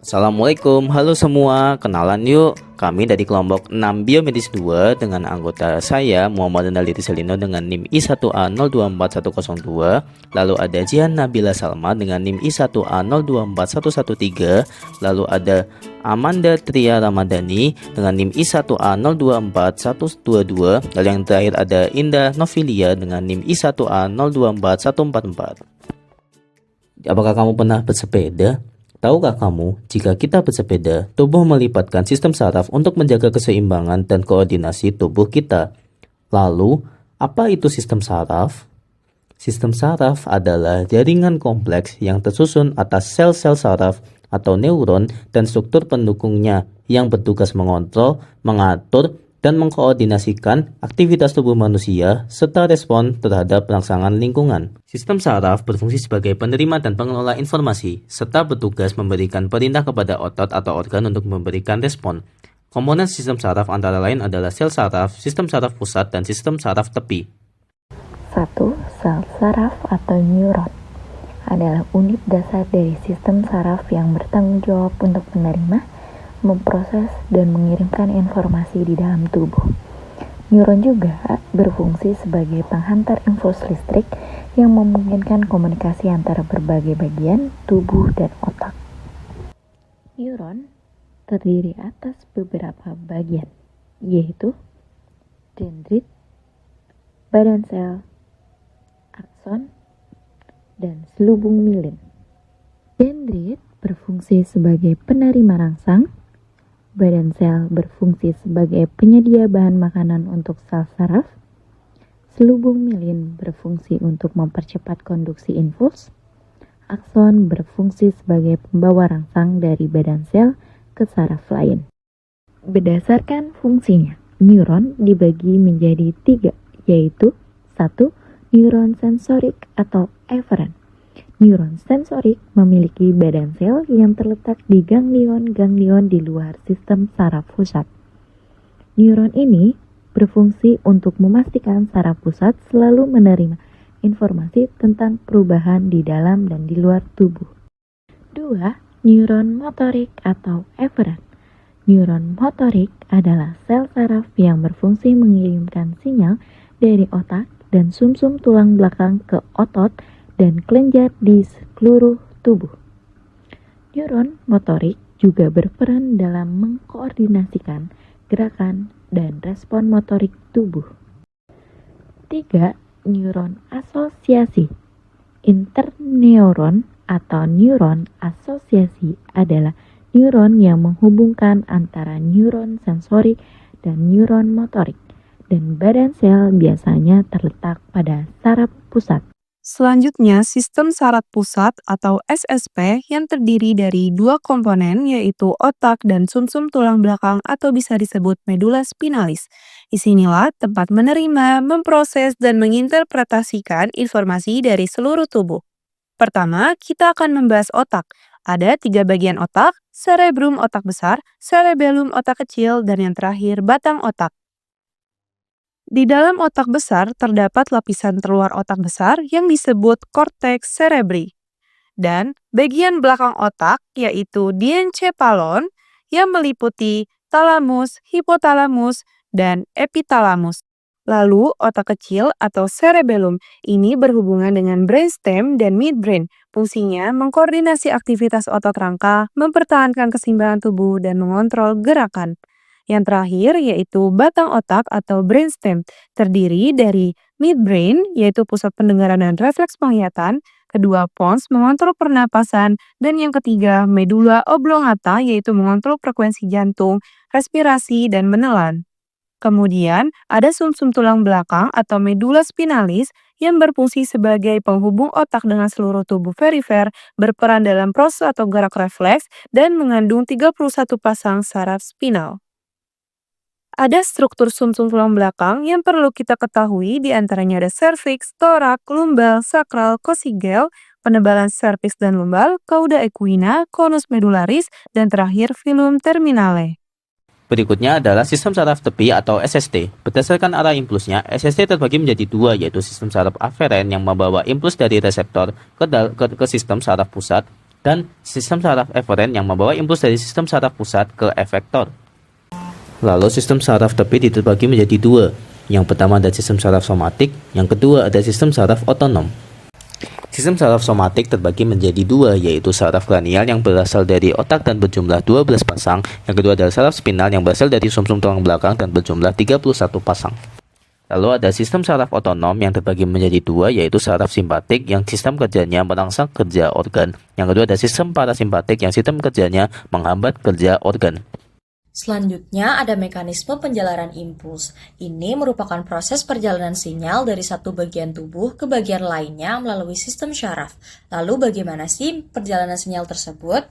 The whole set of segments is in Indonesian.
Assalamualaikum, halo semua, kenalan yuk. Kami dari kelompok 6 Biomedis 2 dengan anggota saya Muhammad Naliti Selino dengan NIM I1A024102. Lalu ada Jihan Nabila Salma dengan NIM I1A024113. Lalu ada Amanda Tria Ramadhani dengan NIM I1A024122. Lalu yang terakhir ada Indah Novilia dengan NIM I1A024144. Apakah kamu pernah bersepeda? Tahukah kamu, jika kita bersepeda, tubuh melipatkan sistem saraf untuk menjaga keseimbangan dan koordinasi tubuh kita. Lalu, apa itu sistem saraf? Sistem saraf adalah jaringan kompleks yang tersusun atas sel-sel saraf atau neuron dan struktur pendukungnya yang bertugas mengontrol, mengatur, dan mengkoordinasikan aktivitas tubuh manusia serta respon terhadap rangsangan lingkungan. Sistem saraf berfungsi sebagai penerima dan pengelola informasi, serta bertugas memberikan perintah kepada otot atau organ untuk memberikan respon. Komponen sistem saraf antara lain adalah sel saraf, sistem saraf pusat, dan sistem saraf tepi. 1. Sel saraf atau neuron adalah unit dasar dari sistem saraf yang bertanggung jawab untuk menerima, memproses, dan mengirimkan informasi di dalam tubuh. Neuron juga berfungsi sebagai penghantar impuls listrik yang memungkinkan komunikasi antara berbagai bagian tubuh dan otak. Neuron terdiri atas beberapa bagian, yaitu dendrit, badan sel, akson, dan selubung mielin. Dendrit berfungsi sebagai penerima rangsang. Badan sel berfungsi sebagai penyedia bahan makanan untuk sel saraf. Selubung mielin berfungsi untuk mempercepat konduksi impuls. Akson berfungsi sebagai pembawa rangsang dari badan sel ke saraf lain. Berdasarkan fungsinya, neuron dibagi menjadi 3, yaitu 1. Neuron sensorik atau eferen. Neuron sensorik memiliki badan sel yang terletak di ganglion-ganglion di luar sistem saraf pusat. Neuron ini berfungsi untuk memastikan saraf pusat selalu menerima informasi tentang perubahan di dalam dan di luar tubuh. 2. Neuron motorik atau eferen. Neuron motorik adalah sel saraf yang berfungsi mengirimkan sinyal dari otak dan sumsum tulang belakang ke otot dan kelenjar di seluruh tubuh. Neuron motorik juga berperan dalam mengkoordinasikan gerakan dan respon motorik tubuh. 3. Neuron asosiasi. Interneuron atau neuron asosiasi adalah neuron yang menghubungkan antara neuron sensorik dan neuron motorik, dan badan sel biasanya terletak pada saraf pusat. Selanjutnya, sistem saraf pusat atau SSP yang terdiri dari 2 komponen yaitu otak dan sumsum tulang belakang atau bisa disebut medula spinalis. Disinilah tempat menerima, memproses, dan menginterpretasikan informasi dari seluruh tubuh. Pertama, kita akan membahas otak. Ada 3 bagian otak, cerebrum otak besar, cerebellum otak kecil, dan yang terakhir batang otak. Di dalam otak besar terdapat lapisan terluar otak besar yang disebut cortex cerebri. Dan bagian belakang otak yaitu diencephalon yang meliputi talamus, hipotalamus, dan epitalamus. Lalu otak kecil atau cerebellum ini berhubungan dengan brainstem dan midbrain. Fungsinya mengkoordinasi aktivitas otot rangka, mempertahankan keseimbangan tubuh, dan mengontrol gerakan. Yang terakhir yaitu batang otak atau brainstem, terdiri dari midbrain yaitu pusat pendengaran dan refleks penglihatan, kedua pons mengontrol pernapasan, dan yang ketiga medula oblongata yaitu mengontrol frekuensi jantung, respirasi, dan menelan. Kemudian ada sumsum tulang belakang atau medula spinalis yang berfungsi sebagai penghubung otak dengan seluruh tubuh perifer, berperan dalam proses atau gerak refleks, dan mengandung 31 pasang saraf spinal. Ada struktur sumsum tulang belakang yang perlu kita ketahui, diantaranya ada serviks, torak, lumbal, sakral, kosigel, penebalan serviks dan lumbal, cauda equina, conus medullaris, dan terakhir filum terminale. Berikutnya adalah sistem saraf tepi atau SST. Berdasarkan arah impulsnya, SST terbagi menjadi 2, yaitu sistem saraf aferen yang membawa impuls dari reseptor ke sistem saraf pusat, dan sistem saraf eferen yang membawa impuls dari sistem saraf pusat ke efektor. Lalu sistem saraf tepi diterbagi menjadi dua. Yang pertama ada sistem saraf somatik, yang kedua ada sistem saraf otonom. Sistem saraf somatik terbagi menjadi dua, yaitu saraf kranial yang berasal dari otak dan berjumlah 12 pasang. Yang kedua adalah saraf spinal yang berasal dari sumsum tulang belakang dan berjumlah 31 pasang. Lalu ada sistem saraf otonom yang terbagi menjadi dua, yaitu saraf simpatik yang sistem kerjanya merangsang kerja organ. Yang kedua ada sistem parasimpatik yang sistem kerjanya menghambat kerja organ. Selanjutnya ada mekanisme penjalaran impuls. Ini merupakan proses perjalanan sinyal dari satu bagian tubuh ke bagian lainnya melalui sistem syaraf. Lalu bagaimana sih perjalanan sinyal tersebut?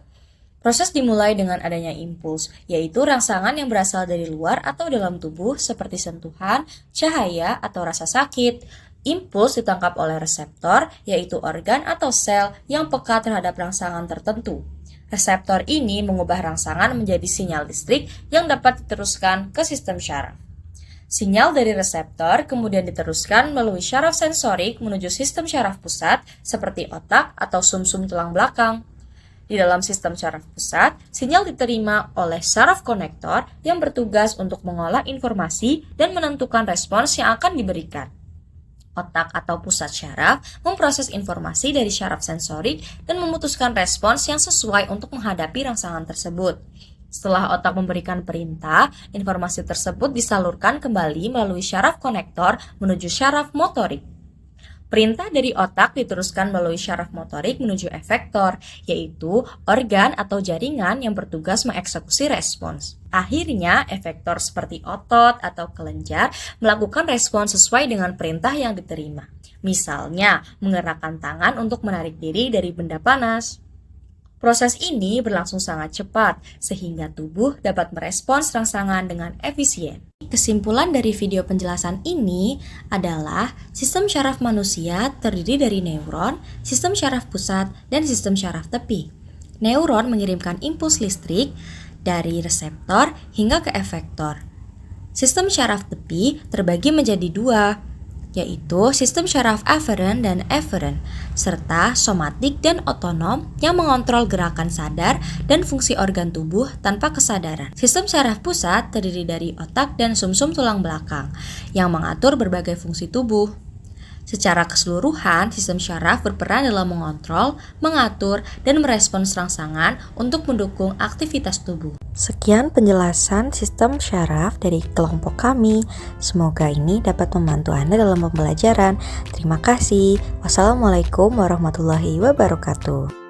Proses dimulai dengan adanya impuls, yaitu rangsangan yang berasal dari luar atau dalam tubuh seperti sentuhan, cahaya, atau rasa sakit. Impuls ditangkap oleh reseptor, yaitu organ atau sel yang peka terhadap rangsangan tertentu. Reseptor ini mengubah rangsangan menjadi sinyal listrik yang dapat diteruskan ke sistem syaraf. Sinyal dari reseptor kemudian diteruskan melalui syaraf sensorik menuju sistem syaraf pusat seperti otak atau sumsum tulang belakang. Di dalam sistem syaraf pusat, sinyal diterima oleh saraf konektor yang bertugas untuk mengolah informasi dan menentukan respons yang akan diberikan. Otak atau pusat syaraf memproses informasi dari syaraf sensorik dan memutuskan respons yang sesuai untuk menghadapi rangsangan tersebut. Setelah otak memberikan perintah, informasi tersebut disalurkan kembali melalui syaraf konektor menuju syaraf motorik. Perintah dari otak diteruskan melalui syaraf motorik menuju efektor, yaitu organ atau jaringan yang bertugas mengeksekusi respons. Akhirnya, efektor seperti otot atau kelenjar melakukan respons sesuai dengan perintah yang diterima. Misalnya, menggerakkan tangan untuk menarik diri dari benda panas. Proses ini berlangsung sangat cepat, sehingga tubuh dapat merespons rangsangan dengan efisien. Kesimpulan dari video penjelasan ini adalah sistem syaraf manusia terdiri dari neuron, sistem syaraf pusat, dan sistem syaraf tepi. Neuron mengirimkan impuls listrik dari reseptor hingga ke efektor. Sistem syaraf tepi terbagi menjadi dua, yaitu sistem syaraf aferen dan eferen, serta somatik dan otonom yang mengontrol gerakan sadar dan fungsi organ tubuh tanpa kesadaran. Sistem syaraf pusat terdiri dari otak dan sumsum tulang belakang yang mengatur berbagai fungsi tubuh. Secara keseluruhan, sistem syaraf berperan dalam mengontrol, mengatur, dan merespons rangsangan untuk mendukung aktivitas tubuh. Sekian penjelasan sistem syaraf dari kelompok kami. Semoga ini dapat membantu Anda dalam pembelajaran. Terima kasih. Wassalamualaikum warahmatullahi wabarakatuh.